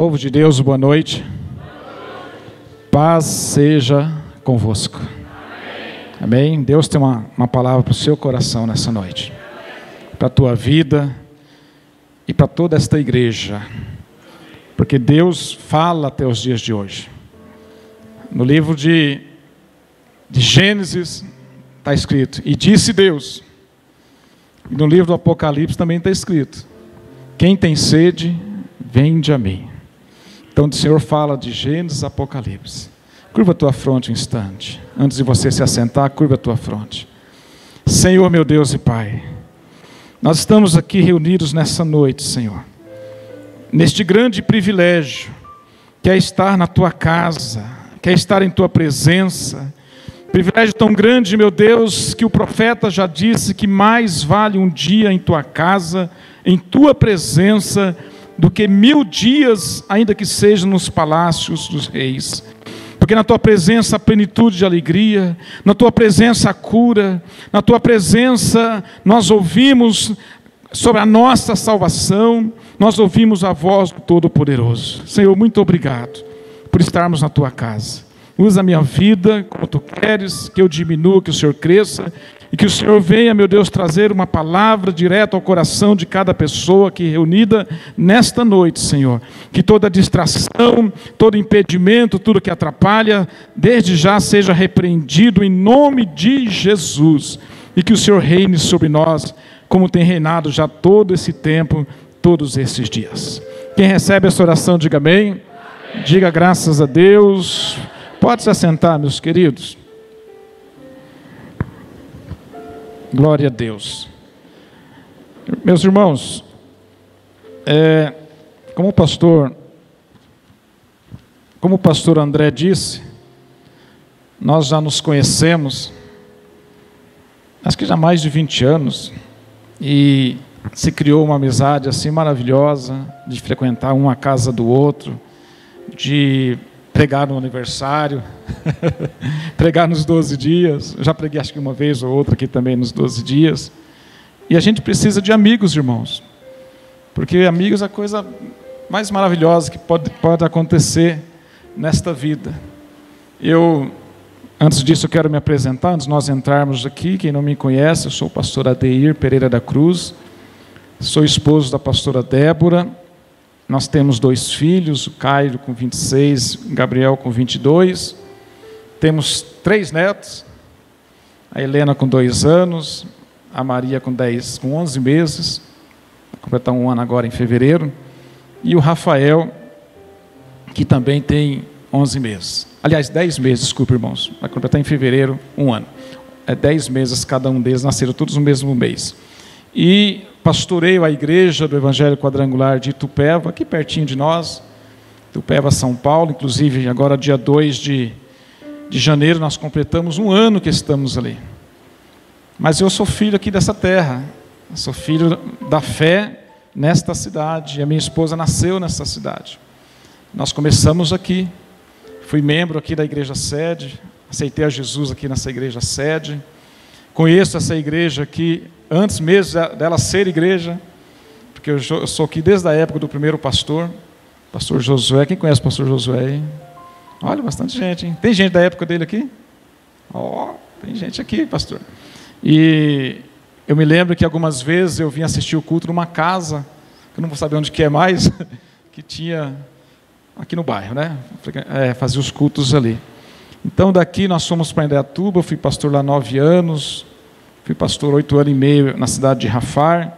Povo de Deus, boa noite. Paz seja convosco. Amém? Deus tem uma palavra para o seu coração nessa noite, para a tua vida e para toda esta igreja, porque Deus fala até os dias de hoje. No livro de Gênesis está escrito: e disse Deus. E no livro do Apocalipse também está escrito: quem tem sede, vinde a mim. Então o Senhor fala de Gênesis, Apocalipse. Curva a tua fronte um instante. Antes de você se assentar, curva a tua fronte. Senhor, meu Deus e Pai, nós estamos aqui reunidos nessa noite, Senhor, neste grande privilégio, que é estar na tua casa, que é estar em tua presença. Privilégio tão grande, meu Deus, que o profeta já disse que mais vale um dia em tua casa, em tua presença, do que 1000 dias, ainda que seja nos palácios dos reis. Porque na tua presença a plenitude de alegria, na tua presença a cura, na tua presença nós ouvimos sobre a nossa salvação, nós ouvimos a voz do Todo-Poderoso. Senhor, muito obrigado por estarmos na tua casa. Usa a minha vida como tu queres, que eu diminua, que o Senhor cresça, e que o Senhor venha, meu Deus, trazer uma palavra direta ao coração de cada pessoa aqui reunida nesta noite, Senhor. Que toda distração, todo impedimento, tudo que atrapalha, desde já seja repreendido em nome de Jesus. E que o Senhor reine sobre nós, como tem reinado já todo esse tempo, todos esses dias. Quem recebe essa oração, diga amém. Diga graças a Deus. Pode se assentar, meus queridos. Glória a Deus. Meus irmãos, como o pastor André disse, nós já nos conhecemos, acho que já há mais de 20 anos, e se criou uma amizade assim maravilhosa, de frequentar um a casa do outro, de pregar no aniversário, pregar nos 12 dias, já preguei acho que uma vez ou outra aqui também nos 12 dias, e a gente precisa de amigos, irmãos, porque amigos é a coisa mais maravilhosa que pode acontecer nesta vida. Antes disso eu quero me apresentar, antes de nós entrarmos aqui, quem não me conhece, eu sou o pastor Adeir Pereira da Cruz, sou esposo da pastora Débora. Nós temos 2 filhos, o Caio com 26, o Gabriel com 22. Temos 3 netos, a Helena com 2 anos, a Maria com 11 meses, vai completar 1 ano agora em fevereiro, e o Rafael, que também tem 11 meses. Aliás, 10 meses, desculpa, irmãos, vai completar em fevereiro 1 ano. 10 meses cada um deles, nasceram todos no mesmo mês. E pastoreio a igreja do Evangelho Quadrangular de Itupeva, aqui pertinho de nós, Itupeva, São Paulo. Inclusive, agora dia 2 de janeiro, nós completamos 1 ano que estamos ali. Mas eu sou filho aqui dessa terra, eu sou filho da fé nesta cidade, e a minha esposa nasceu nessa cidade. Nós começamos aqui, fui membro aqui da igreja sede, aceitei a Jesus aqui nessa igreja sede, conheço essa igreja aqui antes mesmo dela ser igreja, porque eu sou aqui desde a época do primeiro pastor Josué. Quem conhece o pastor Josué aí? Olha, bastante gente, hein? Tem gente da época dele aqui? Tem gente aqui, pastor. E eu me lembro que algumas vezes eu vim assistir o culto numa casa, que eu não vou saber onde que é mais, que tinha aqui no bairro, né? Fazia os cultos ali. Então daqui nós fomos para Indaiatuba, fui pastor lá 9 anos, fui pastor 8 anos e meio na cidade de Rafar,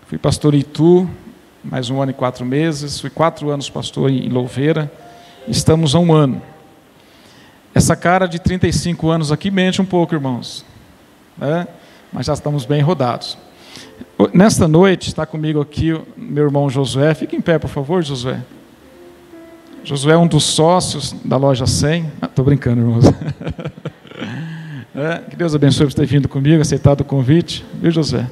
fui pastor em Itu, mais 1 ano e 4 meses, fui 4 anos pastor em Louveira, estamos há 1 ano. Essa cara de 35 anos aqui mente um pouco, irmãos, né? Mas já estamos bem rodados. Nesta noite está comigo aqui o meu irmão Josué. Fique em pé, por favor, Josué. Josué é um dos sócios da loja 100. Estou brincando, irmãos. Que Deus abençoe por ter vindo comigo, aceitado o convite. Viu, Josué?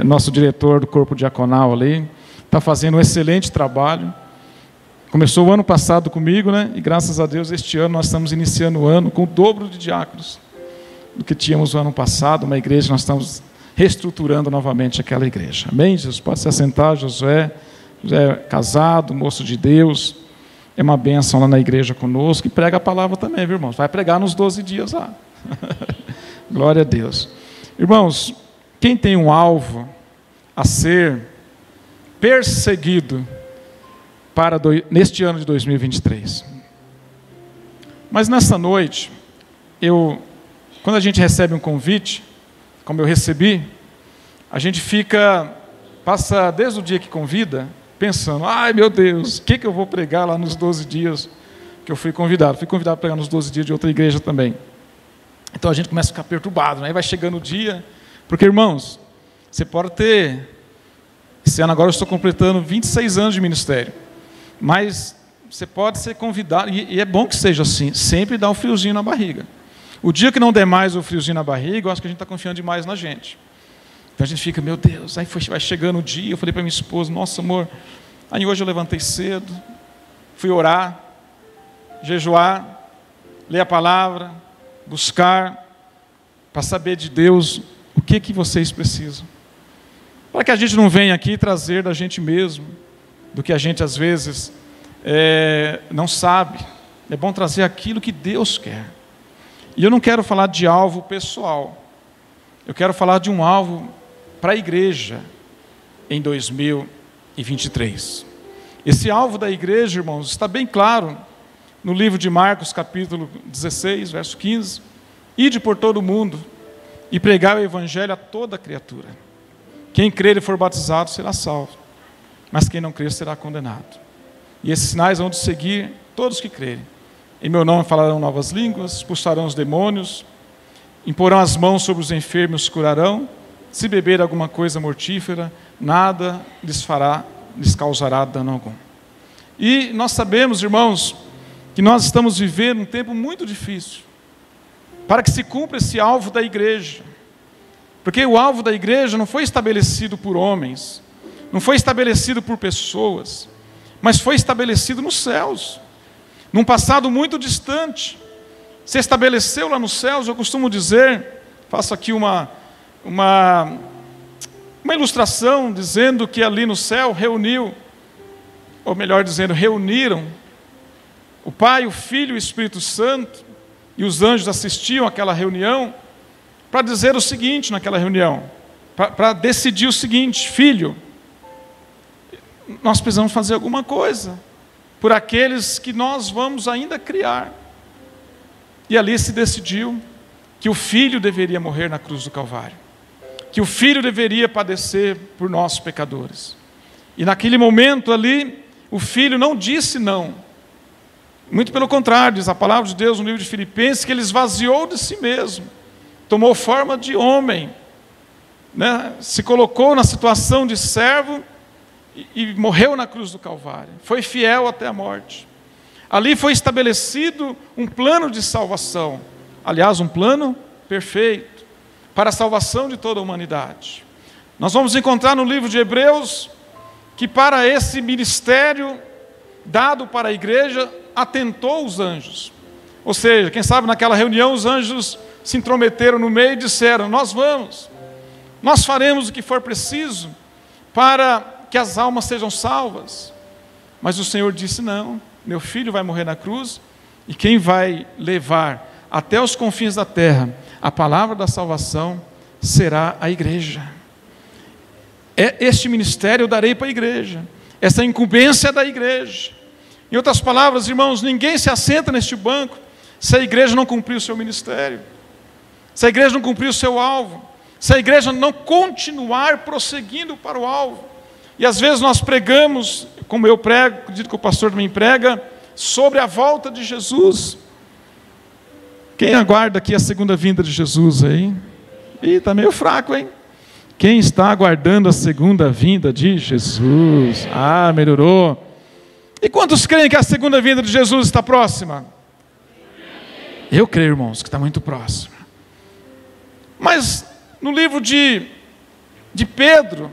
Nosso diretor do corpo diaconal ali. Está fazendo um excelente trabalho. Começou o ano passado comigo, né? E graças a Deus, este ano nós estamos iniciando o ano com o dobro de diáconos do que tínhamos no ano passado. Uma igreja, nós estamos reestruturando novamente aquela igreja. Amém? Jesus, pode se assentar, Josué. é casado, moço de Deus, é uma bênção lá na igreja conosco, e prega a palavra também, viu, irmãos? Vai pregar nos 12 dias lá. Glória a Deus. Irmãos, quem tem um alvo a ser perseguido neste ano de 2023? Mas nessa noite, quando a gente recebe um convite, como eu recebi, a gente passa desde o dia que convida, pensando, ai meu Deus, o que eu vou pregar lá nos 12 dias que eu fui convidado? Fui convidado para pregar nos 12 dias de outra igreja também. Então a gente começa a ficar perturbado, né? Aí vai chegando o dia, porque irmãos, você pode ter, esse ano agora eu estou completando 26 anos de ministério, mas você pode ser convidado, e é bom que seja assim, sempre dá um friozinho na barriga. O dia que não der mais o friozinho na barriga, eu acho que a gente está confiando demais na gente. Então a gente fica, meu Deus, aí vai chegando o dia, eu falei para minha esposa, nossa amor, aí hoje eu levantei cedo, fui orar, jejuar, ler a palavra, buscar, para saber de Deus o que vocês precisam. Para que a gente não venha aqui trazer da gente mesmo, do que a gente às vezes não sabe. É bom trazer aquilo que Deus quer. E eu não quero falar de alvo pessoal, eu quero falar de um alvo para a igreja em 2023. Esse alvo da igreja, irmãos, está bem claro no livro de Marcos, capítulo 16, verso 15. Ide por todo o mundo e pregai o evangelho a toda criatura. Quem crer e for batizado será salvo, mas quem não crer será condenado. E esses sinais vão de seguir todos que crerem. Em meu nome falarão novas línguas, expulsarão os demônios, imporão as mãos sobre os enfermos e os curarão. Se beber alguma coisa mortífera, nada lhes causará dano algum. E nós sabemos, irmãos, que nós estamos vivendo um tempo muito difícil, para que se cumpra esse alvo da igreja. Porque o alvo da igreja não foi estabelecido por homens, não foi estabelecido por pessoas, mas foi estabelecido nos céus. Num passado muito distante, se estabeleceu lá nos céus. Eu costumo dizer, faço aqui uma ilustração, dizendo que ali no céu reuniram o Pai, o Filho e o Espírito Santo, e os anjos assistiam àquela reunião, para dizer o seguinte naquela reunião, para decidir o seguinte: filho, nós precisamos fazer alguma coisa por aqueles que nós vamos ainda criar. E ali se decidiu que o Filho deveria morrer na cruz do Calvário, que o Filho deveria padecer por nós pecadores. E naquele momento ali, o Filho não disse não, muito pelo contrário, diz a palavra de Deus no livro de Filipenses, que ele esvaziou de si mesmo, tomou forma de homem, né? Se colocou na situação de servo e morreu na cruz do Calvário, foi fiel até a morte. Ali foi estabelecido um plano de salvação, aliás, um plano perfeito, para a salvação de toda a humanidade. Nós vamos encontrar no livro de Hebreus, que para esse ministério dado para a igreja, atentou os anjos. Ou seja, quem sabe naquela reunião os anjos se intrometeram no meio e disseram: nós faremos o que for preciso para que as almas sejam salvas. Mas o Senhor disse: não, meu filho vai morrer na cruz, e quem vai levar até os confins da terra a palavra da salvação será a igreja. Este ministério eu darei para a igreja, essa incumbência é da igreja. Em outras palavras, irmãos, ninguém se assenta neste banco se a igreja não cumprir o seu ministério, se a igreja não cumprir o seu alvo, se a igreja não continuar prosseguindo para o alvo. E às vezes nós pregamos, como eu prego, acredito que o pastor também prega, sobre a volta de Jesus. Quem aguarda aqui a segunda vinda de Jesus aí? Ih, está meio fraco, hein? Quem está aguardando a segunda vinda de Jesus? Ah, melhorou. E quantos creem que a segunda vinda de Jesus está próxima? Eu creio, irmãos, que está muito próxima. Mas no livro de Pedro,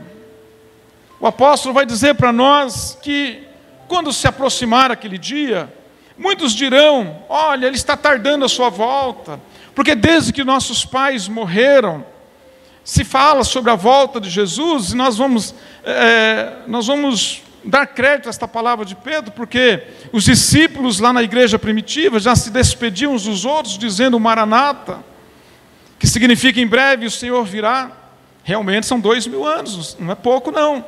o apóstolo vai dizer para nós que quando se aproximar aquele dia, muitos dirão: olha, ele está tardando a sua volta, porque desde que nossos pais morreram, se fala sobre a volta de Jesus, e nós vamos dar crédito a esta palavra de Pedro, porque os discípulos lá na igreja primitiva já se despediam uns dos outros, dizendo Maranata, que significa em breve o Senhor virá. Realmente são 2000 anos, não é pouco não.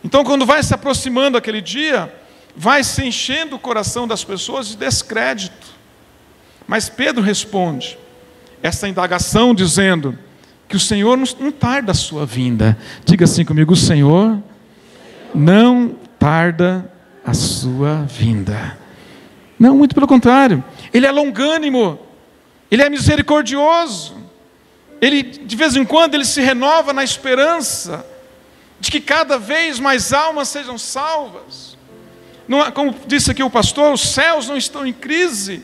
Então, quando vai se aproximando aquele dia, vai se enchendo o coração das pessoas de descrédito. Mas Pedro responde essa indagação dizendo que o Senhor não tarda a sua vinda. Diga assim comigo: o Senhor não tarda a sua vinda. Não, muito pelo contrário. Ele é longânimo, Ele é misericordioso. Ele, de vez em quando, Ele se renova na esperança de que cada vez mais almas sejam salvas. Não, como disse aqui o pastor, os céus não estão em crise,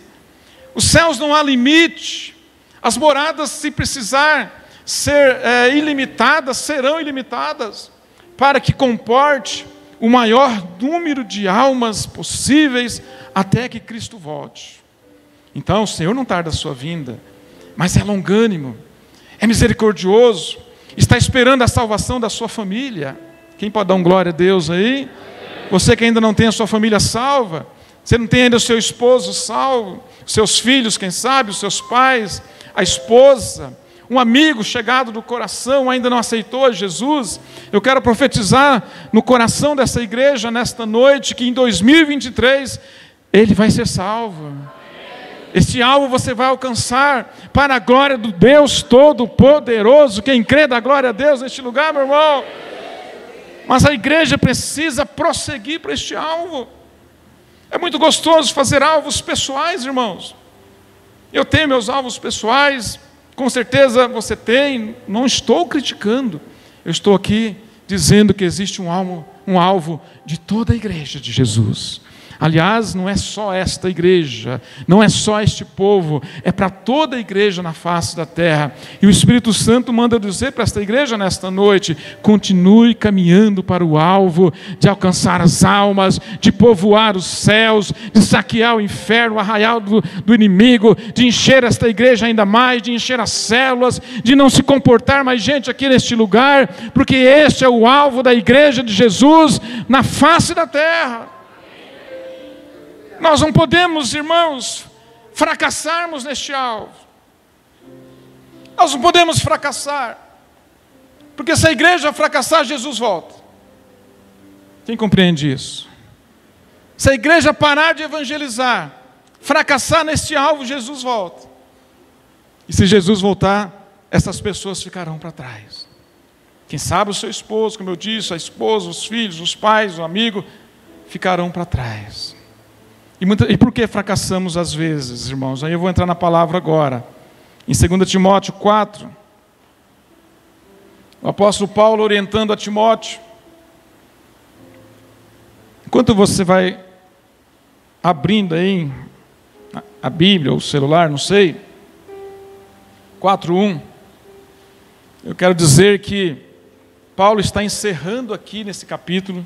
os céus não há limite, as moradas, se precisar ser ilimitadas, serão ilimitadas, para que comporte o maior número de almas possíveis até que Cristo volte. Então o Senhor não tarda a sua vinda, mas é longânimo, é misericordioso, está esperando a salvação da sua família. Quem pode dar um glória a Deus aí? Você que ainda não tem a sua família salva, você não tem ainda o seu esposo salvo, seus filhos, quem sabe, os seus pais, a esposa, um amigo chegado do coração ainda não aceitou a Jesus. Eu quero profetizar no coração dessa igreja nesta noite que em 2023 ele vai ser salvo. Este alvo você vai alcançar para a glória do Deus Todo-Poderoso. Quem crê, dá glória a Deus neste lugar, meu irmão. Mas a igreja precisa prosseguir para este alvo. É muito gostoso fazer alvos pessoais, irmãos. Eu tenho meus alvos pessoais, com certeza você tem, não estou criticando. Eu estou aqui dizendo que existe um alvo de toda a igreja de Jesus. Aliás, não é só esta igreja, não é só este povo, é para toda a igreja na face da terra. E o Espírito Santo manda dizer para esta igreja nesta noite: continue caminhando para o alvo de alcançar as almas, de povoar os céus, de saquear o inferno, o arraial do inimigo, de encher esta igreja ainda mais, de encher as células, de não se comportar mais gente aqui neste lugar, porque este é o alvo da igreja de Jesus na face da terra. Nós não podemos, irmãos, fracassarmos neste alvo. Nós não podemos fracassar, porque se a igreja fracassar, Jesus volta. Quem compreende isso? Se a igreja parar de evangelizar, fracassar neste alvo, Jesus volta. E se Jesus voltar, essas pessoas ficarão para trás. Quem sabe o seu esposo, como eu disse, a esposa, os filhos, os pais, o amigo, ficarão para trás. E por que fracassamos às vezes, irmãos? Aí eu vou entrar na palavra agora. Em 2 Timóteo 4, o apóstolo Paulo orientando a Timóteo. Enquanto você vai abrindo aí a Bíblia ou o celular, não sei, 4:1, eu quero dizer que Paulo está encerrando aqui nesse capítulo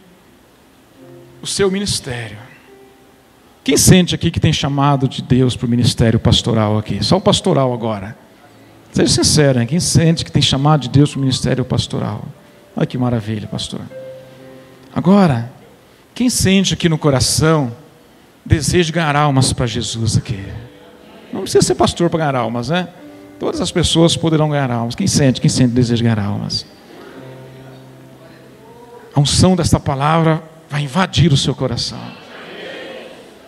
o seu ministério. Quem sente aqui que tem chamado de Deus para o ministério pastoral aqui? Só o pastoral agora. Seja sincero, hein? Quem sente que tem chamado de Deus para o ministério pastoral? Olha que maravilha, pastor. Agora, quem sente aqui no coração desejo de ganhar almas para Jesus aqui? Não precisa ser pastor para ganhar almas, né? Todas as pessoas poderão ganhar almas. Quem sente desejo de ganhar almas? A unção desta palavra vai invadir o seu coração.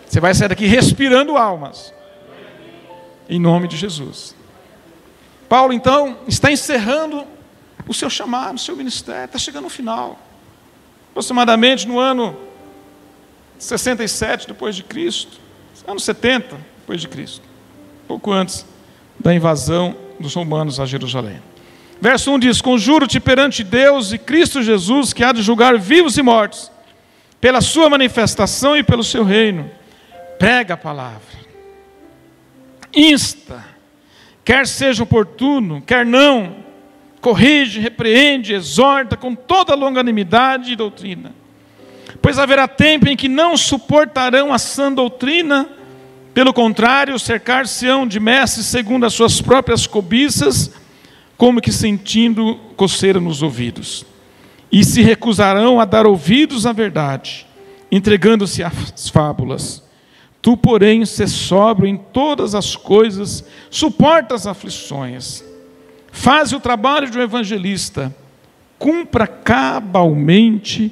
Você vai sair daqui respirando almas, em nome de Jesus. Paulo então está encerrando o seu chamado, o seu ministério, está chegando ao final. Aproximadamente no ano 67 depois de Cristo, ano 70 depois de Cristo, pouco antes da invasão dos romanos a Jerusalém. Verso 1 diz: conjuro-te perante Deus e Cristo Jesus, que há de julgar vivos e mortos, pela sua manifestação e pelo seu reino. Prega a palavra, insta, quer seja oportuno, quer não, corrige, repreende, exorta com toda longanimidade e doutrina. Pois haverá tempo em que não suportarão a sã doutrina, pelo contrário, cercar-se-ão de mestres segundo as suas próprias cobiças, como que sentindo coceira nos ouvidos. e se recusarão a dar ouvidos à verdade, entregando-se às fábulas. Tu, porém, sê sóbrio em todas as coisas, suporta as aflições, faz o trabalho de um evangelista, cumpra cabalmente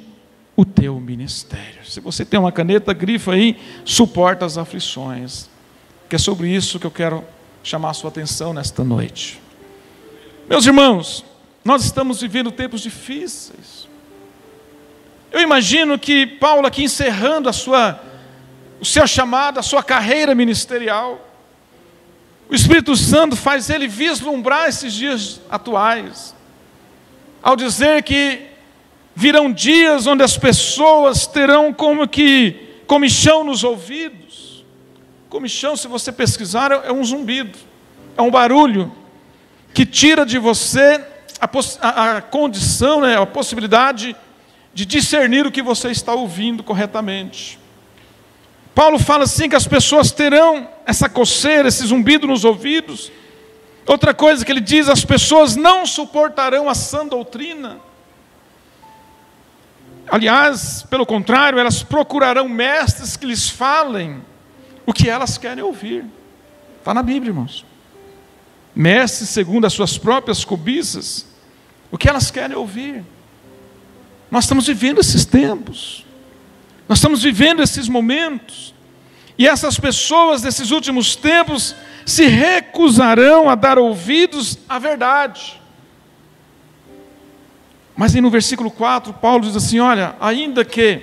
o teu ministério. Se você tem uma caneta, grifa aí, suporta as aflições, que é sobre isso que eu quero chamar a sua atenção nesta noite. Meus irmãos, nós estamos vivendo tempos difíceis. Eu imagino que Paulo aqui encerrando o seu chamado, a sua carreira ministerial, o Espírito Santo faz ele vislumbrar esses dias atuais, ao dizer que virão dias onde as pessoas terão como que comichão nos ouvidos. Comichão, se você pesquisar, é um zumbido, é um barulho que tira de você a condição, né, a possibilidade de discernir o que você está ouvindo corretamente. Paulo fala assim que as pessoas terão essa coceira, esse zumbido nos ouvidos. Outra coisa que ele diz, as pessoas não suportarão a sã doutrina. Aliás, pelo contrário, elas procurarão mestres que lhes falem o que elas querem ouvir. Está na Bíblia, irmãos. Mestres segundo as suas próprias cobiças, o que elas querem ouvir. Nós estamos vivendo esses tempos. Nós estamos vivendo esses momentos. E essas pessoas desses últimos tempos se recusarão a dar ouvidos à verdade. Mas aí no versículo 4, Paulo diz assim, olha, ainda que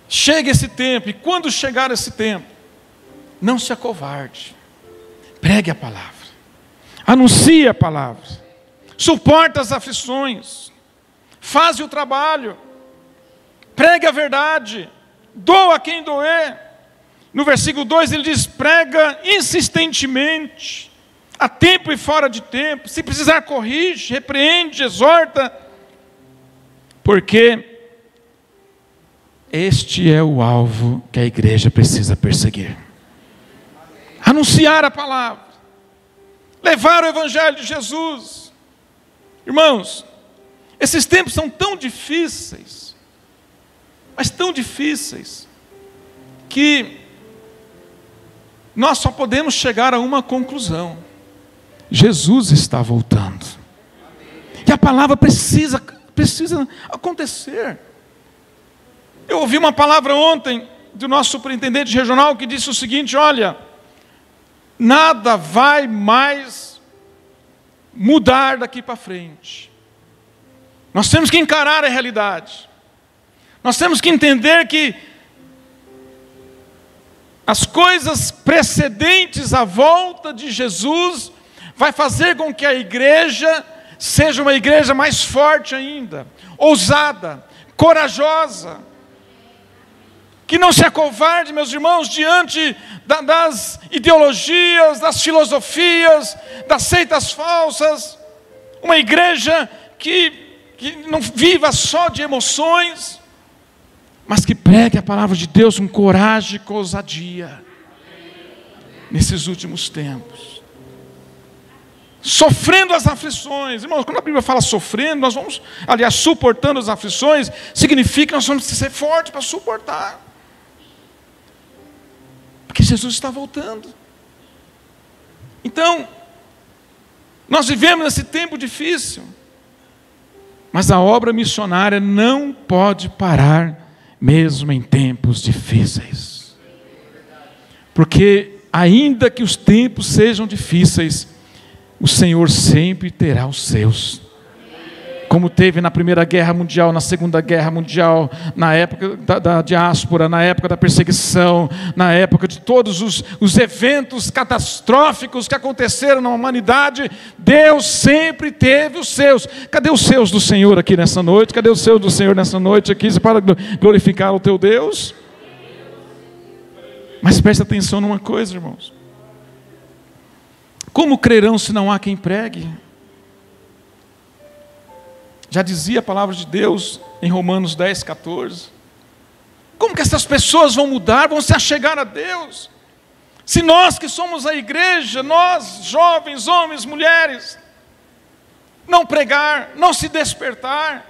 chegue esse tempo, e quando chegar esse tempo, não se acovarde. Pregue a palavra. Anuncie a palavra. Suporta as aflições. Faz o trabalho. Pregue a verdade. Doa a quem doer. No versículo 2 ele diz, prega insistentemente, a tempo e fora de tempo, se precisar corrige, repreende, exorta, porque este é o alvo que a igreja precisa perseguir. Anunciar a palavra, levar o evangelho de Jesus. Irmãos, esses tempos são tão difíceis, mas tão difíceis, que nós só podemos chegar a uma conclusão: Jesus está voltando, e a palavra precisa acontecer. Eu ouvi uma palavra ontem do nosso superintendente regional que disse o seguinte: olha, nada vai mais mudar daqui para frente. Nós temos que encarar a realidade. Nós temos que entender que as coisas precedentes à volta de Jesus vai fazer com que a igreja seja uma igreja mais forte ainda, ousada, corajosa, que não se acovarde, meus irmãos, diante das ideologias, das filosofias, das seitas falsas. Uma igreja que não viva só de emoções, mas que pregue a palavra de Deus com coragem e com ousadia. Nesses últimos tempos, sofrendo as aflições. Irmãos, quando a Bíblia fala sofrendo, nós vamos, aliás, suportando as aflições, significa que nós vamos ser fortes para suportar. Porque Jesus está voltando. Então, nós vivemos nesse tempo difícil, mas a obra missionária não pode parar, mesmo em tempos difíceis. Porque, ainda que os tempos sejam difíceis, o Senhor sempre terá os seus. Como teve na Primeira Guerra Mundial, na Segunda Guerra Mundial, na época da diáspora, na época da perseguição, na época de todos os eventos catastróficos que aconteceram na humanidade, Deus sempre teve os seus. Cadê os seus do Senhor aqui nessa noite? Cadê os seus do Senhor nessa noite aqui? Você para glorificar o teu Deus? Mas preste atenção numa coisa, irmãos. Como crerão se não há quem pregue? Já dizia a palavra de Deus em Romanos 10, 14. Como que essas pessoas vão mudar, vão se achegar a Deus? Se nós que somos a igreja, nós, jovens, homens, mulheres, não pregar, não se despertar.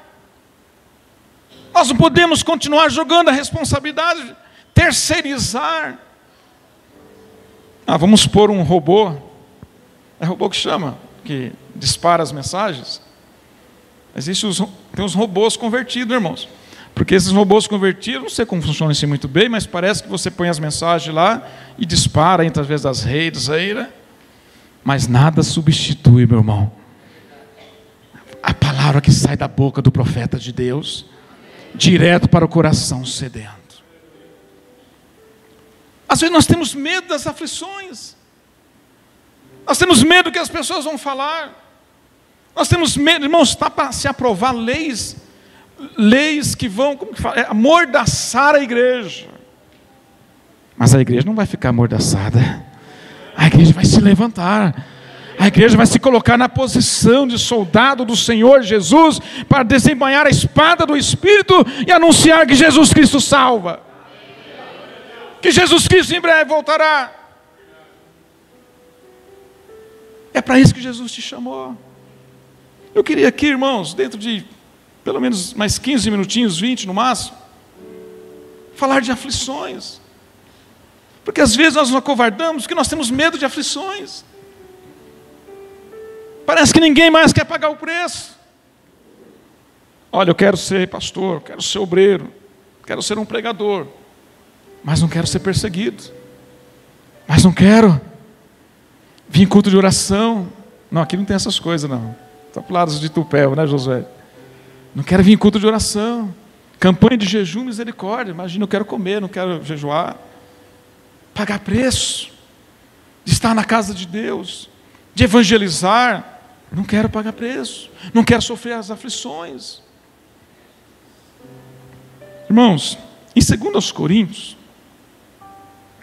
Nós não podemos continuar jogando a responsabilidade, terceirizar. Vamos pôr um robô. É robô que chama, que dispara as mensagens. Tem os robôs convertidos, irmãos. Porque esses robôs convertidos, não sei como funciona isso muito bem, mas parece que você põe as mensagens lá e dispara através das redes aí, né? Mas nada substitui, meu irmão, a palavra que sai da boca do profeta de Deus, direto para o coração sedento. Às vezes nós temos medo das aflições. Nós temos medo que as pessoas vão falar. Nós temos medo, irmãos, está para se aprovar leis que vão, como que fala? Amordaçar a igreja. Mas a igreja não vai ficar amordaçada. A igreja vai se levantar. A igreja vai se colocar na posição de soldado do Senhor Jesus para desembanhar a espada do Espírito e anunciar que Jesus Cristo salva. Que Jesus Cristo em breve voltará. É para isso que Jesus te chamou. Eu queria aqui, irmãos, dentro de pelo menos mais 15 minutinhos, 20 no máximo, falar de aflições. Porque às vezes nós nos acovardamos porque nós temos medo de aflições. Parece que ninguém mais quer pagar o preço. Olha, eu quero ser pastor, quero ser obreiro, quero ser um pregador, mas não quero ser perseguido. Mas não quero vir em culto de oração. Não, aqui não tem essas coisas não. Está para o lado de Tupéu, né, Josué? Não quero vir em culto de oração. Campanha de jejum, misericórdia. Imagina, eu quero comer, não quero jejuar. Pagar preço. De estar na casa de Deus. De evangelizar. Não quero pagar preço. Não quero sofrer as aflições. Irmãos, em 2 Coríntios,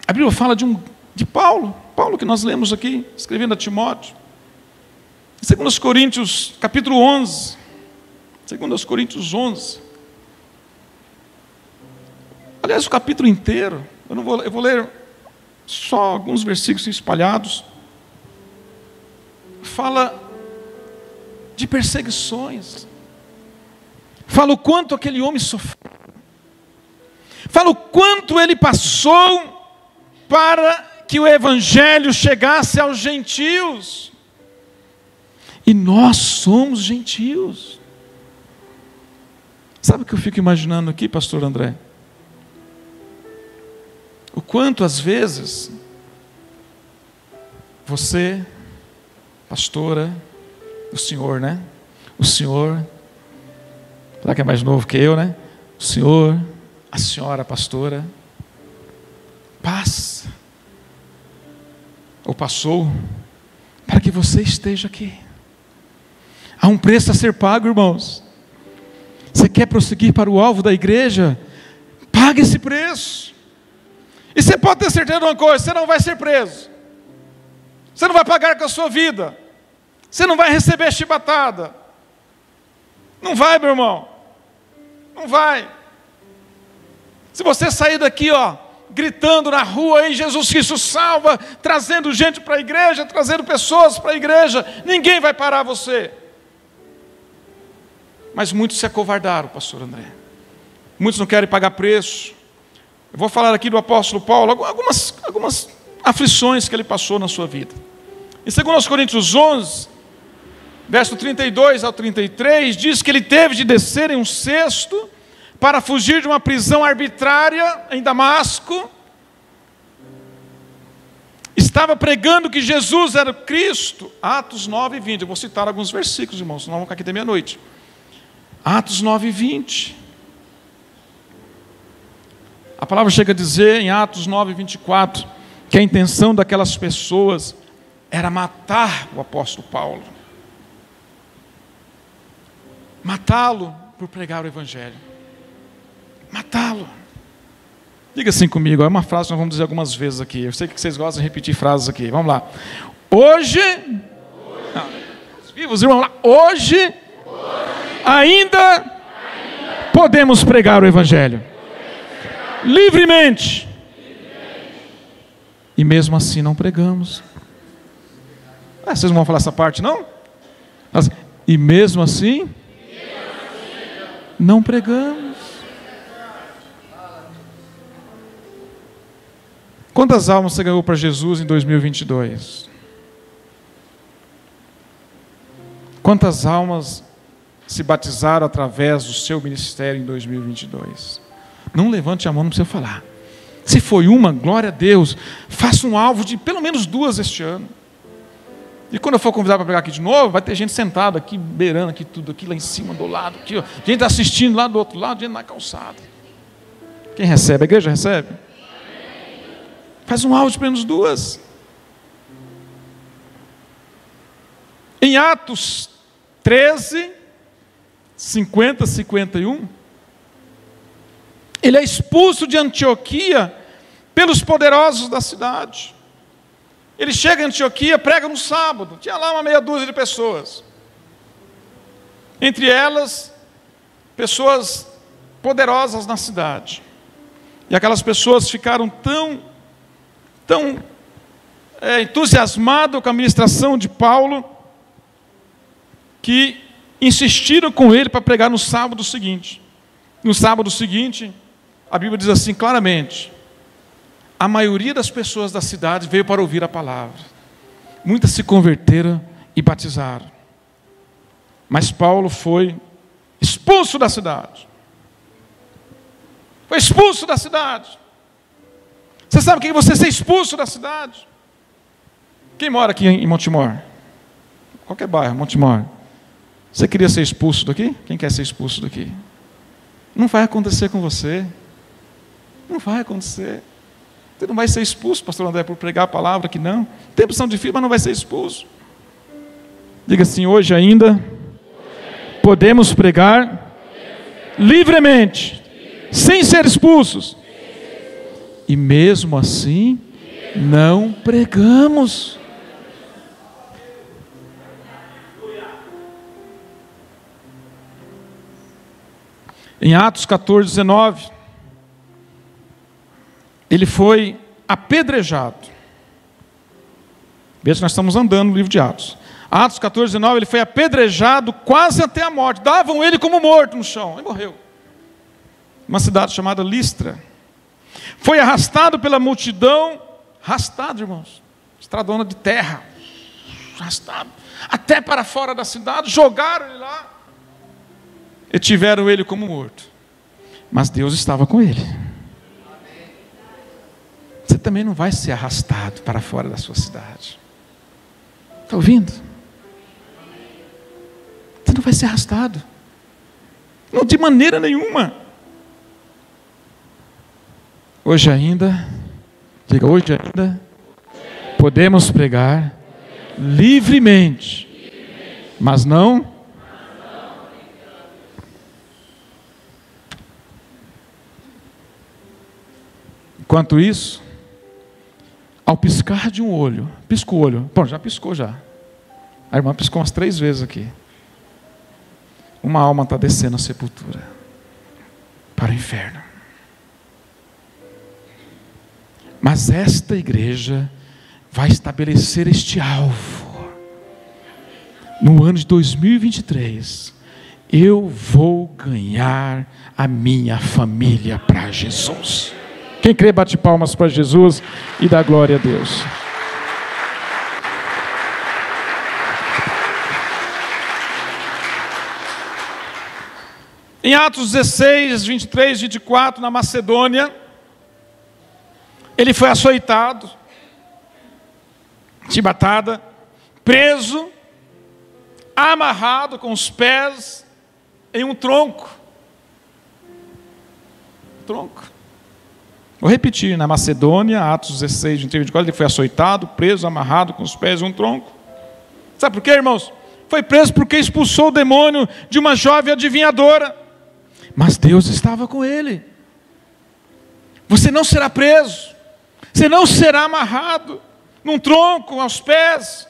a Bíblia fala de Paulo que nós lemos aqui, escrevendo a Timóteo. Em 2 Coríntios, capítulo 11. 2 Coríntios 11. Aliás, o capítulo inteiro. Eu vou ler só alguns versículos espalhados. Fala de perseguições. Fala o quanto aquele homem sofreu. Fala o quanto ele passou para que o evangelho chegasse aos gentios. E nós somos gentios. Sabe o que eu fico imaginando aqui, pastor André? O quanto às vezes você, pastora, o senhor, né? O senhor, será que é mais novo que eu, né? O senhor, a senhora pastora, passa, ou passou, para que você esteja aqui. Há um preço a ser pago, irmãos. Você quer prosseguir para o alvo da igreja? Pague esse preço. E você pode ter certeza de uma coisa: você não vai ser preso. Você não vai pagar com a sua vida. Você não vai receber chibatada. Não vai, meu irmão. Não vai. Se você sair daqui, gritando na rua aí, Jesus Cristo salva, trazendo gente para a igreja, trazendo pessoas para a igreja, ninguém vai parar você. Mas muitos se acovardaram, pastor André. Muitos não querem pagar preço. Eu vou falar aqui do apóstolo Paulo, algumas aflições que ele passou na sua vida. Em 2 Coríntios 11, verso 32 ao 33, diz que ele teve de descer em um cesto para fugir de uma prisão arbitrária em Damasco. Estava pregando que Jesus era Cristo. Atos 9 e 20. Eu vou citar alguns versículos, irmãos, senão vamos ficar aqui até meia-noite. Atos 9 e 20. A palavra chega a dizer em Atos 9 e 24 que a intenção daquelas pessoas era matar o apóstolo Paulo. Matá-lo por pregar o evangelho. Matá-lo. Diga assim comigo, é uma frase que nós vamos dizer algumas vezes aqui. Eu sei que vocês gostam de repetir frases aqui. Vamos lá. Hoje vivos, irmãos, lá. Hoje ainda podemos pregar o evangelho. Livremente. E mesmo assim não pregamos. Vocês não vão falar essa parte, não? E mesmo assim, não pregamos. Quantas almas você ganhou para Jesus em 2022? Quantas almas se batizaram através do seu ministério em 2022? Não levante a mão, não precisa falar. Se foi uma, glória a Deus. Faça um alvo de pelo menos 2 este ano. E quando eu for convidado para pregar aqui de novo, vai ter gente sentada aqui, beirando aqui tudo, aqui lá em cima, do lado, aqui, ó. Gente assistindo lá do outro lado, gente na calçada. Quem recebe? A igreja recebe? Faz um alvo de pelo menos 2. Em Atos 13, 50, 51, ele é expulso de Antioquia pelos poderosos da cidade. Ele chega em Antioquia, prega no sábado, tinha lá uma meia dúzia de pessoas. Entre elas, pessoas poderosas na cidade. E aquelas pessoas ficaram tão entusiasmadas com a ministração de Paulo, que insistiram com ele para pregar no sábado seguinte. No sábado seguinte, a Bíblia diz assim claramente: a maioria das pessoas da cidade veio para ouvir a palavra. Muitas se converteram e batizaram. Mas Paulo foi expulso da cidade. Foi expulso da cidade. Você sabe o que é você ser expulso da cidade? Quem mora aqui em Montemor? Qualquer bairro, Montemor. Você queria ser expulso daqui? Quem quer ser expulso daqui? Não vai acontecer com você. Não vai acontecer. Você não vai ser expulso, pastor André, por pregar a palavra aqui, não. Tempos são difíceis, mas não vai ser expulso. Diga assim: hoje ainda podemos pregar livremente, sem ser expulsos. E mesmo assim, não pregamos. Em Atos 14, 19, ele foi apedrejado. Veja que nós estamos andando no livro de Atos. Atos 14, 19, ele foi apedrejado quase até a morte. Davam ele como morto no chão, e morreu. Uma cidade chamada Listra. Foi arrastado pela multidão, arrastado, irmãos, estradona de terra, arrastado, até para fora da cidade, jogaram ele lá, e tiveram ele como morto. Mas Deus estava com ele. Você também não vai ser arrastado para fora da sua cidade. Está ouvindo? Você não vai ser arrastado. Não, de maneira nenhuma. Hoje ainda, diga, hoje ainda, podemos pregar livremente, mas não. Enquanto isso, ao piscar de um olho, pisca o olho, bom, já piscou já. A irmã piscou umas 3 vezes aqui. Uma alma está descendo à sepultura, para o inferno. Mas esta igreja vai estabelecer este alvo. No ano de 2023, eu vou ganhar a minha família para Jesus. Quem crê, bate palmas para Jesus e dá glória a Deus. Em Atos 16, 23, 24, na Macedônia, ele foi açoitado, chibatada, preso, amarrado com os pés em um tronco. Tronco. Vou repetir, na Macedônia, Atos 16, 23, 24, ele foi açoitado, preso, amarrado com os pés em um tronco. Sabe por quê, irmãos? Foi preso porque expulsou o demônio de uma jovem adivinhadora. Mas Deus estava com ele. Você não será preso. Você não será amarrado num tronco aos pés.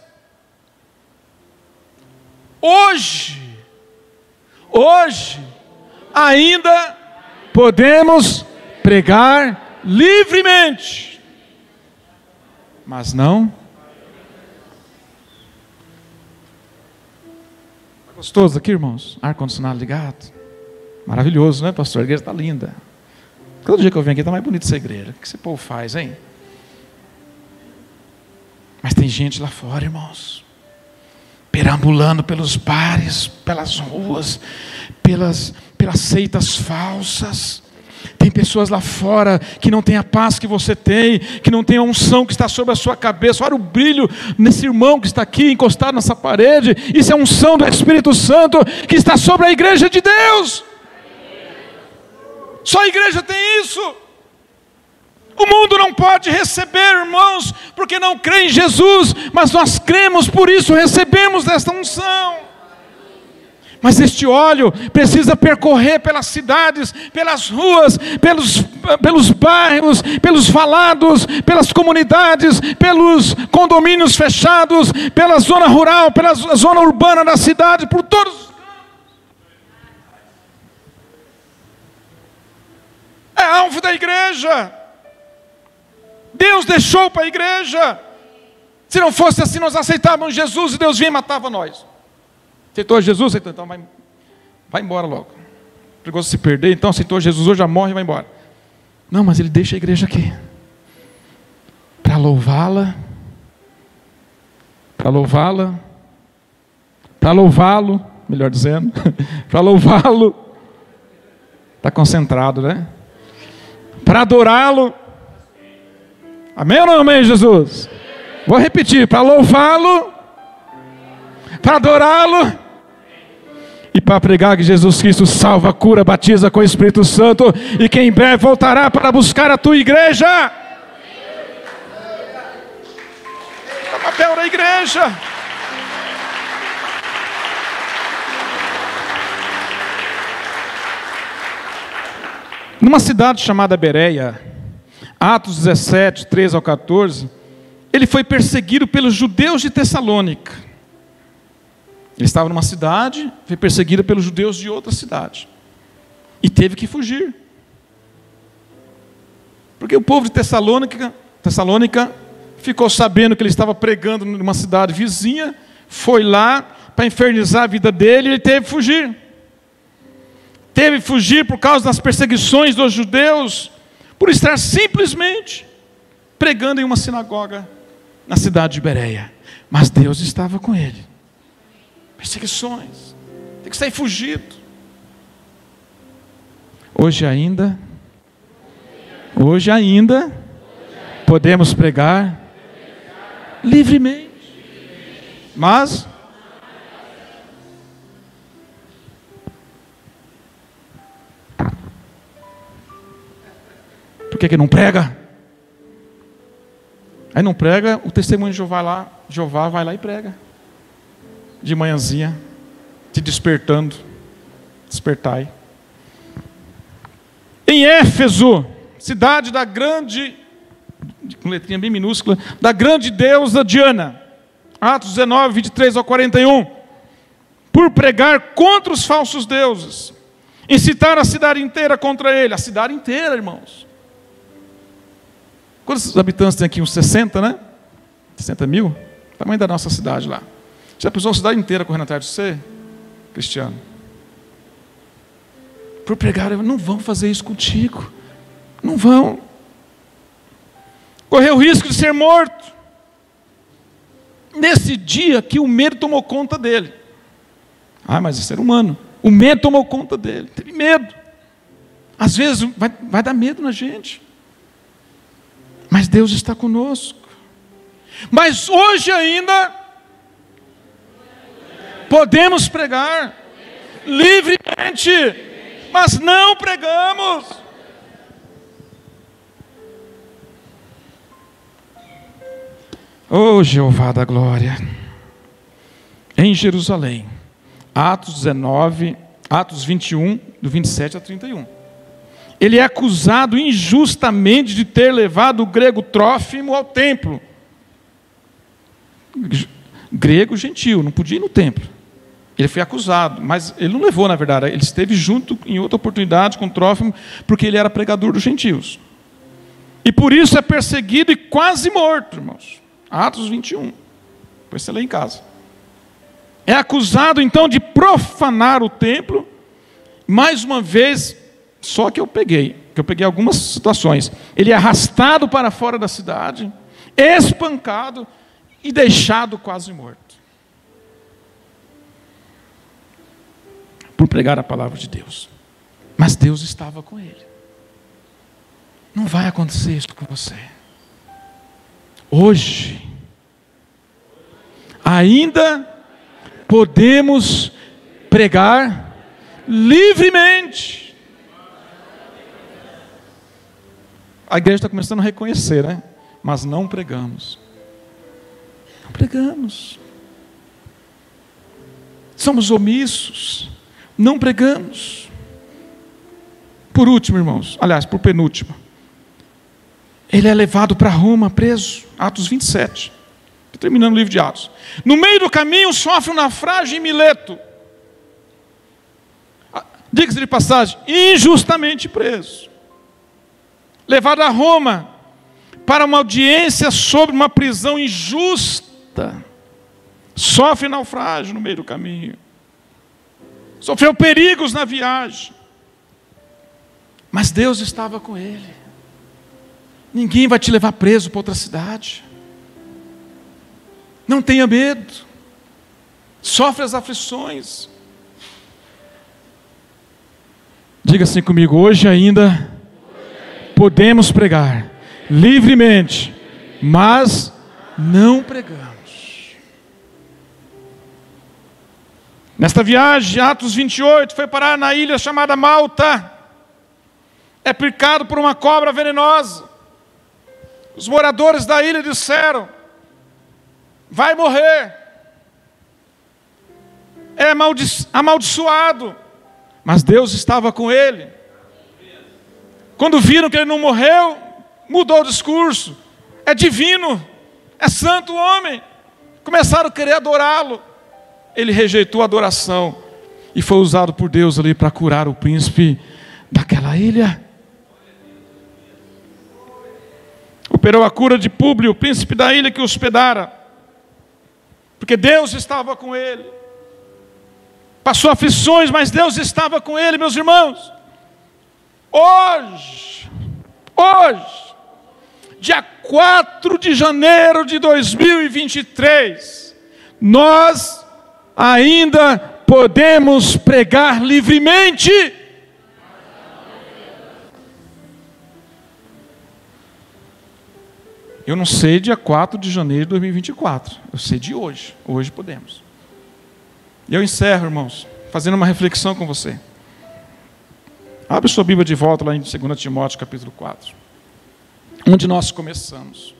Hoje, ainda podemos pregar livremente, mas não. Gostoso aqui, irmãos? Ar-condicionado ligado. Maravilhoso, né, pastor? A igreja está linda. Todo dia que eu venho aqui está mais bonita essa igreja. O que esse povo faz, hein? Mas tem gente lá fora, irmãos, perambulando pelos bares, pelas ruas, pelas seitas falsas. Tem pessoas lá fora que não têm a paz que você tem, que não tem a unção que está sobre a sua cabeça. Olha o brilho nesse irmão que está aqui encostado nessa parede. Isso é a unção do Espírito Santo que está sobre a igreja de Deus. Só a igreja tem isso. O mundo não pode receber, irmãos, porque não crê em Jesus, mas nós cremos, por isso recebemos desta unção. Mas este óleo precisa percorrer pelas cidades, pelas ruas, pelos bairros, pelos valados, pelas comunidades, pelos condomínios fechados, pela zona rural, pela zona urbana da cidade, por todos os campos. É alvo da igreja. Deus deixou para a igreja. Se não fosse assim, nós aceitávamos Jesus e Deus vinha e matava nós. Aceitou Jesus? Aceitou, então vai embora logo. Perigoso se perder, então aceitou Jesus, hoje já morre e vai embora. Não, mas Ele deixa a igreja aqui. Para louvá-la. Para louvá-la. Para louvá-lo, melhor dizendo. Para louvá-lo. Está concentrado, né? Para adorá-lo. Amém ou não amém, Jesus? Vou repetir, para louvá-lo, para adorá-lo e para pregar que Jesus Cristo salva, cura, batiza com o Espírito Santo e que em breve voltará para buscar a tua igreja. É o papel da igreja. Numa cidade chamada Bereia, Atos 17, 13 ao 14, ele foi perseguido pelos judeus de Tessalônica. Ele estava numa cidade, foi perseguido pelos judeus de outra cidade. E teve que fugir. Porque o povo de Tessalônica ficou sabendo que ele estava pregando numa cidade vizinha, foi lá para infernizar a vida dele e ele teve que fugir. Teve que fugir por causa das perseguições dos judeus, por estar simplesmente pregando em uma sinagoga na cidade de Bereia. Mas Deus estava com ele. Perseguições, tem que sair fugido. Hoje ainda podemos pregar livremente. Mas por que não prega? Aí não prega, o testemunho de Jeová vai lá e prega. De manhãzinha, te despertai. Em Éfeso, cidade da grande, com letrinha bem minúscula, da grande deusa Diana, Atos 19, 23 ao 41, por pregar contra os falsos deuses, incitar a cidade inteira contra ele, a cidade inteira, irmãos. Quantos habitantes tem aqui? Uns 60, né? 60 mil? Tamanho da nossa cidade lá. Já pensou a cidade inteira correndo atrás de você, Cristiano? Por pregar, não vão fazer isso contigo. Não vão. Correu o risco de ser morto. Nesse dia que o medo tomou conta dele. Ah, mas é ser humano. O medo tomou conta dele. Teve medo. Às vezes vai dar medo na gente. Mas Deus está conosco. Mas hoje ainda podemos pregar livremente, mas não pregamos. Oh, Jeová da glória. Em Jerusalém, Atos 21, do 27 a 31. Ele é acusado injustamente de ter levado o grego Trófimo ao templo. Grego gentil, não podia ir no templo. Ele foi acusado, mas ele não levou, na verdade. Ele esteve junto em outra oportunidade com Trófimo, porque ele era pregador dos gentios. E por isso é perseguido e quase morto, irmãos. Atos 21. Depois você lê em casa. é acusado então de profanar o templo. Mais uma vez, só que eu peguei algumas situações. Ele é arrastado para fora da cidade, espancado e deixado quase morto, por pregar a palavra de Deus. Mas Deus estava com ele. Não vai acontecer isso com você. Hoje, ainda podemos pregar livremente. A igreja está começando a reconhecer, né? Mas não pregamos. Não pregamos. Somos omissos. Não pregamos. Por último, irmãos, aliás, por penúltimo, ele é levado para Roma, preso. Atos 27. Terminando o livro de Atos. No meio do caminho sofre um naufrágio em Mileto. Diga-se de passagem, injustamente preso. Levado a Roma para uma audiência sobre uma prisão injusta. Sofre naufrágio no meio do caminho. Sofreu perigos na viagem. Mas Deus estava com ele. Ninguém vai te levar preso para outra cidade. Não tenha medo. Sofre as aflições. Diga assim comigo: hoje ainda podemos pregar livremente, mas não pregamos. Nesta viagem, Atos 28, foi parar na ilha chamada Malta. É picado por uma cobra venenosa. Os moradores da ilha disseram: vai morrer, é amaldiçoado. Mas Deus estava com ele. Quando viram que ele não morreu, mudou o discurso: é divino, é santo o homem. Começaram a querer adorá-lo. Ele rejeitou a adoração e foi usado por Deus ali para curar o príncipe daquela ilha. Operou a cura de Públio, o príncipe da ilha que o hospedara, porque Deus estava com ele. Passou aflições, mas Deus estava com ele, meus irmãos. Hoje, dia 4 de janeiro de 2023, nós ainda podemos pregar livremente. Eu não sei dia 4 de janeiro de 2024, eu sei de hoje. Hoje podemos. E eu encerro, irmãos, fazendo uma reflexão com você. Abre sua Bíblia de volta lá em 2 Timóteo capítulo 4, onde nós começamos.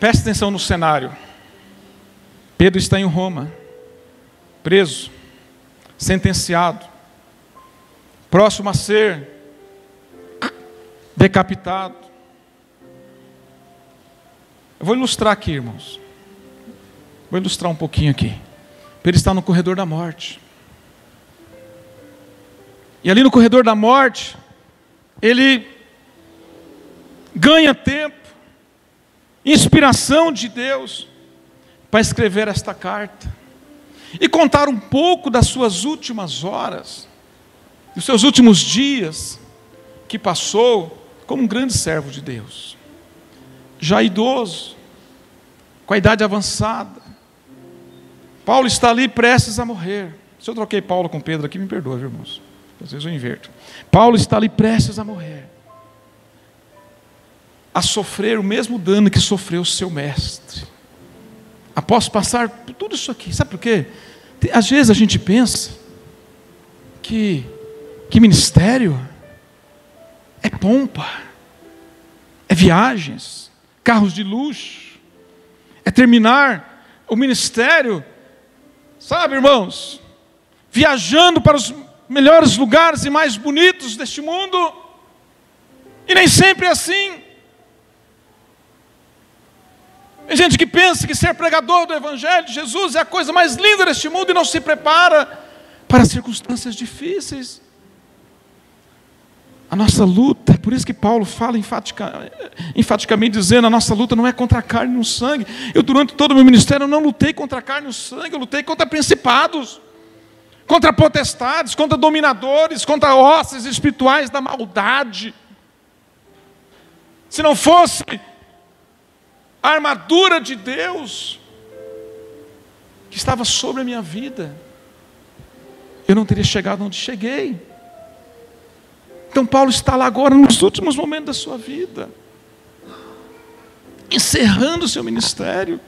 Preste atenção no cenário. Pedro está em Roma, preso, sentenciado, próximo a ser decapitado. Eu vou ilustrar aqui, irmãos. Vou ilustrar um pouquinho aqui. Pedro está no corredor da morte. E ali no corredor da morte, ele ganha tempo, inspiração de Deus, para escrever esta carta. E contar um pouco das suas últimas horas, dos seus últimos dias, que passou como um grande servo de Deus. Já idoso, com a idade avançada. Paulo está ali prestes a morrer. Se eu troquei Paulo com Pedro aqui, me perdoa, viu, irmãos? Às vezes eu inverto. Paulo está ali prestes a morrer, a sofrer o mesmo dano que sofreu o seu mestre. Após passar por tudo isso aqui. Sabe por quê? Às vezes a gente pensa que ministério é pompa, é viagens, carros de luxo, é terminar o ministério, sabe, irmãos, viajando para os melhores lugares e mais bonitos deste mundo. E nem sempre é assim. Tem gente que pensa que ser pregador do Evangelho de Jesus é a coisa mais linda deste mundo e não se prepara para circunstâncias difíceis. A nossa luta, é por isso que Paulo fala enfaticamente dizendo, a nossa luta não é contra a carne e o sangue. Eu durante todo o meu ministério eu não lutei contra a carne e o sangue, eu lutei contra principados, contra potestades, contra dominadores, contra hostes espirituais da maldade. Se não fosse a armadura de Deus que estava sobre a minha vida, eu não teria chegado onde cheguei. Então Paulo está lá agora nos últimos momentos da sua vida, encerrando o seu ministério,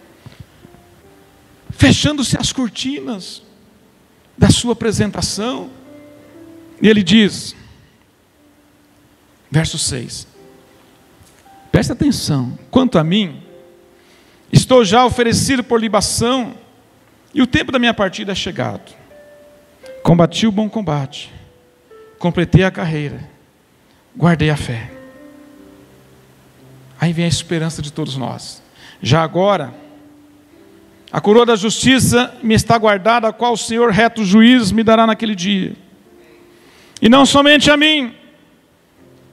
fechando-se as cortinas da sua apresentação, e ele diz, verso 6, presta atenção, quanto a mim, estou já oferecido por libação, e o tempo da minha partida é chegado. Combati o bom combate, completei a carreira, guardei a fé. Aí vem a esperança de todos nós. Já agora, a coroa da justiça me está guardada, a qual o Senhor reto juiz me dará naquele dia. E não somente a mim,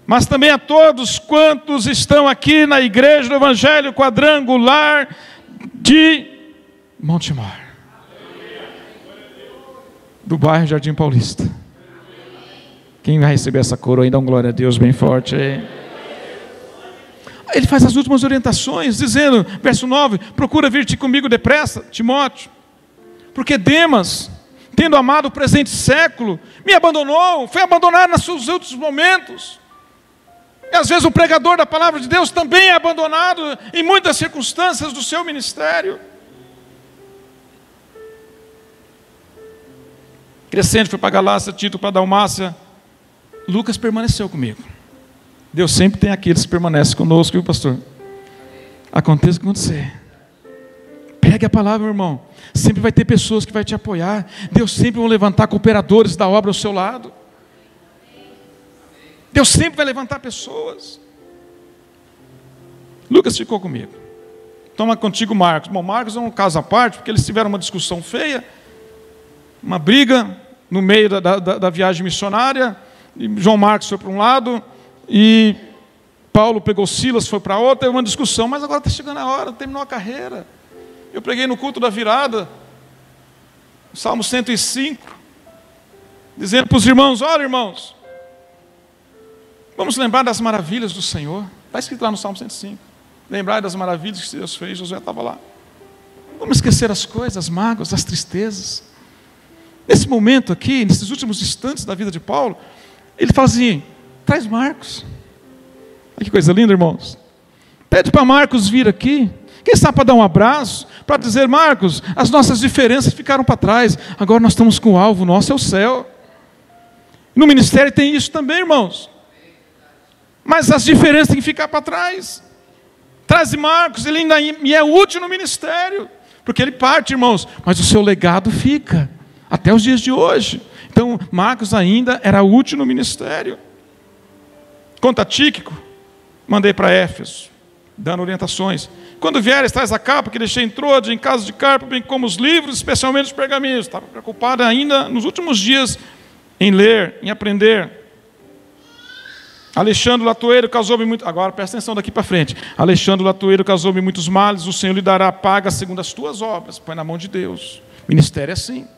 mas também a todos quantos estão aqui na igreja do Evangelho Quadrangular de Montemor, do bairro Jardim Paulista. Quem vai receber essa coroa aí, dá uma glória a Deus bem forte aí. Ele faz as últimas orientações, dizendo, verso 9, procura vir-te comigo depressa, Timóteo, porque Demas, tendo amado o presente século, me abandonou, foi abandonado nos seus últimos momentos. E às vezes o pregador da palavra de Deus também é abandonado em muitas circunstâncias do seu ministério. Crescente, foi para Galácia, Tito para Dalmácia, Lucas permaneceu comigo. Deus sempre tem aqueles que permanecem conosco, viu, pastor? Aconteça o que acontecer. Pegue a palavra, meu irmão. Sempre vai ter pessoas que vão te apoiar. Deus sempre vai levantar cooperadores da obra ao seu lado. Deus sempre vai levantar pessoas. Lucas ficou comigo. Toma contigo Marcos. Bom, Marcos é um caso à parte, porque eles tiveram uma discussão feia, uma briga no meio da viagem missionária. E João Marcos foi para um lado, e Paulo pegou Silas, foi para outro, teve uma discussão, mas agora está chegando a hora, terminou a carreira. Eu preguei no culto da virada, Salmo 105, dizendo para os irmãos, olha irmãos, vamos lembrar das maravilhas do Senhor. Está escrito lá no Salmo 105, lembrar das maravilhas que Deus fez. Josué estava lá. Vamos esquecer as coisas, as mágoas, as tristezas. Nesse momento aqui, nesses últimos instantes da vida de Paulo, ele fala assim, traz Marcos. Olha que coisa linda, irmãos. Pede para Marcos vir aqui. Quem sabe para dar um abraço, para dizer, Marcos, as nossas diferenças ficaram para trás. Agora nós estamos com o alvo, nosso é o céu. No ministério tem isso também, irmãos. Mas as diferenças têm que ficar para trás. Traz Marcos, ele ainda me é útil no ministério. Porque ele parte, irmãos, mas o seu legado fica até os dias de hoje. Então, Marcos ainda era útil no ministério. Quanto a Tíquico, mandei para Éfeso, dando orientações. Quando vieres, traz a capa que deixei em Troade, em casa de Carpo, bem como os livros, especialmente os pergaminhos. Estava preocupado ainda nos últimos dias em ler, em aprender. Alexandre Latoeiro causou-me muito... Agora, presta atenção daqui para frente. Alexandre Latoeiro causou-me muitos males, o Senhor lhe dará paga segundo as tuas obras. Põe na mão de Deus. Ministério é assim.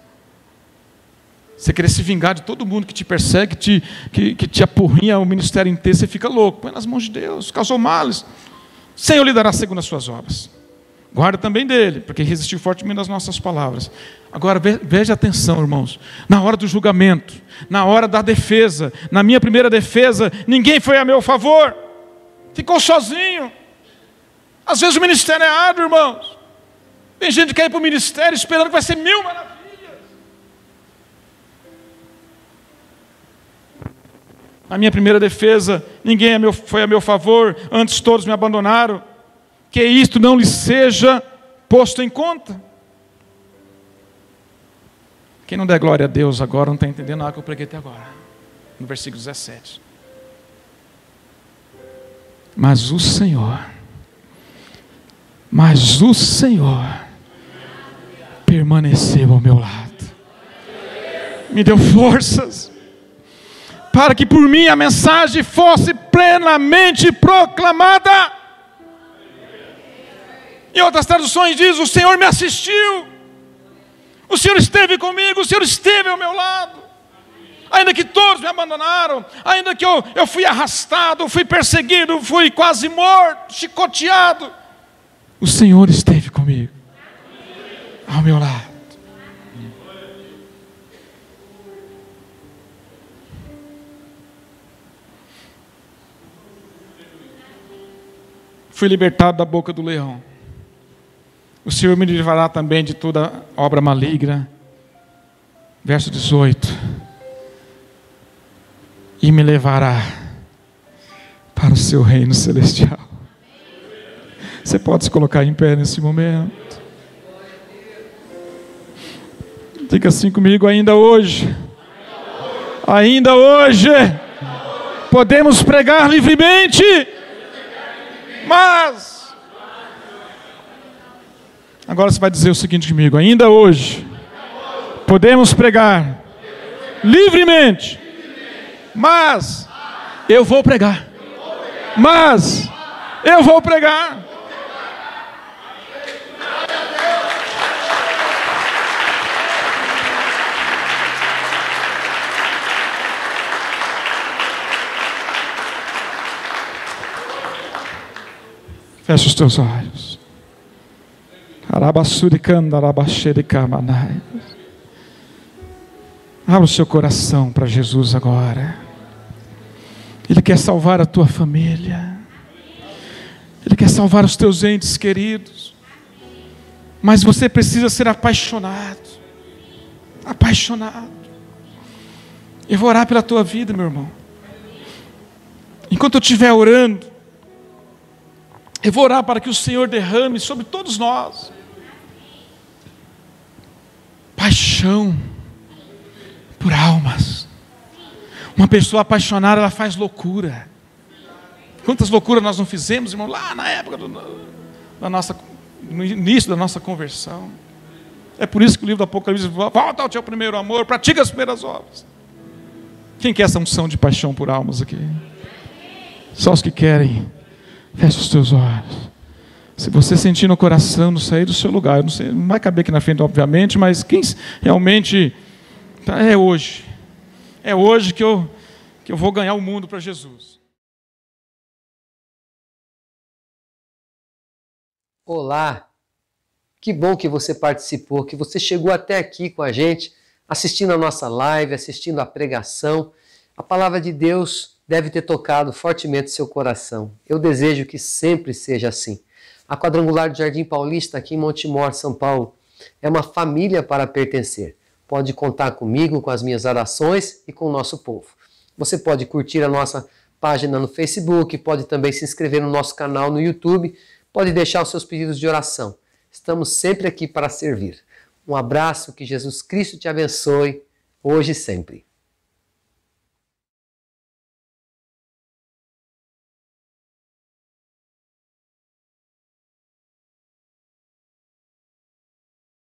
Você querer se vingar de todo mundo que te persegue, que te apurrinha o ministério inteiro, você fica louco. Põe nas mãos de Deus. Causou males. O Senhor lhe dará segundo as suas obras. Guarda também dele, porque resistiu fortemente às nossas palavras. Agora, veja atenção, irmãos. Na hora do julgamento, na hora da defesa, na minha primeira defesa, ninguém foi a meu favor. Ficou sozinho. Às vezes o ministério é árduo, irmãos. Tem gente que quer ir para o ministério esperando que vai ser mil maravilhas. Na minha primeira defesa, ninguém foi a meu favor, antes todos me abandonaram. Que isto não lhe seja posto em conta. Quem não der glória a Deus agora não está entendendo nada que eu preguei até agora. No versículo 17. Mas o Senhor permaneceu ao meu lado. Me deu forças para que por mim a mensagem fosse plenamente proclamada. Em outras traduções diz: o Senhor me assistiu, o Senhor esteve comigo, o Senhor esteve ao meu lado. Ainda que todos me abandonaram, ainda que eu fui arrastado, fui perseguido, fui quase morto, chicoteado, o Senhor esteve comigo, ao meu lado. Fui libertado da boca do leão. O Senhor me livrará também de toda obra maligna. Verso 18. E me levará para o seu reino celestial. Você pode se colocar em pé nesse momento. Diga assim comigo: ainda hoje. Ainda hoje. Podemos pregar livremente. Mas agora você vai dizer o seguinte comigo: ainda hoje podemos pregar livremente, mas eu vou pregar. Mas eu vou pregar. Feche os teus olhos. Abra o seu coração para Jesus agora. Ele quer salvar a tua família. Ele quer salvar os teus entes queridos. Mas você precisa ser apaixonado. Apaixonado. Eu vou orar pela tua vida, meu irmão. Enquanto eu estiver orando, eu vou orar para que o Senhor derrame sobre todos nós paixão por almas. Uma pessoa apaixonada, ela faz loucura. Quantas loucuras nós não fizemos, irmão, lá na época no início da nossa conversão. É por isso que o livro do Apocalipse diz: volta ao teu primeiro amor, pratica as primeiras obras. Quem quer essa unção de paixão por almas aqui? Só os que querem. Feche os teus olhos. Se você sentir no coração, não sair do seu lugar, eu não sei, não vai caber aqui na frente, obviamente, mas quem realmente é hoje. É hoje que eu vou ganhar o mundo para Jesus. Olá, que bom que você participou, que você chegou até aqui com a gente, assistindo a nossa live, assistindo a pregação. A palavra de Deus deve ter tocado fortemente seu coração. Eu desejo que sempre seja assim. A Quadrangular do Jardim Paulista, aqui em Montemor, São Paulo, é uma família para pertencer. Pode contar comigo, com as minhas orações e com o nosso povo. Você pode curtir a nossa página no Facebook, pode também se inscrever no nosso canal no YouTube, pode deixar os seus pedidos de oração. Estamos sempre aqui para servir. Um abraço, que Jesus Cristo te abençoe, hoje e sempre.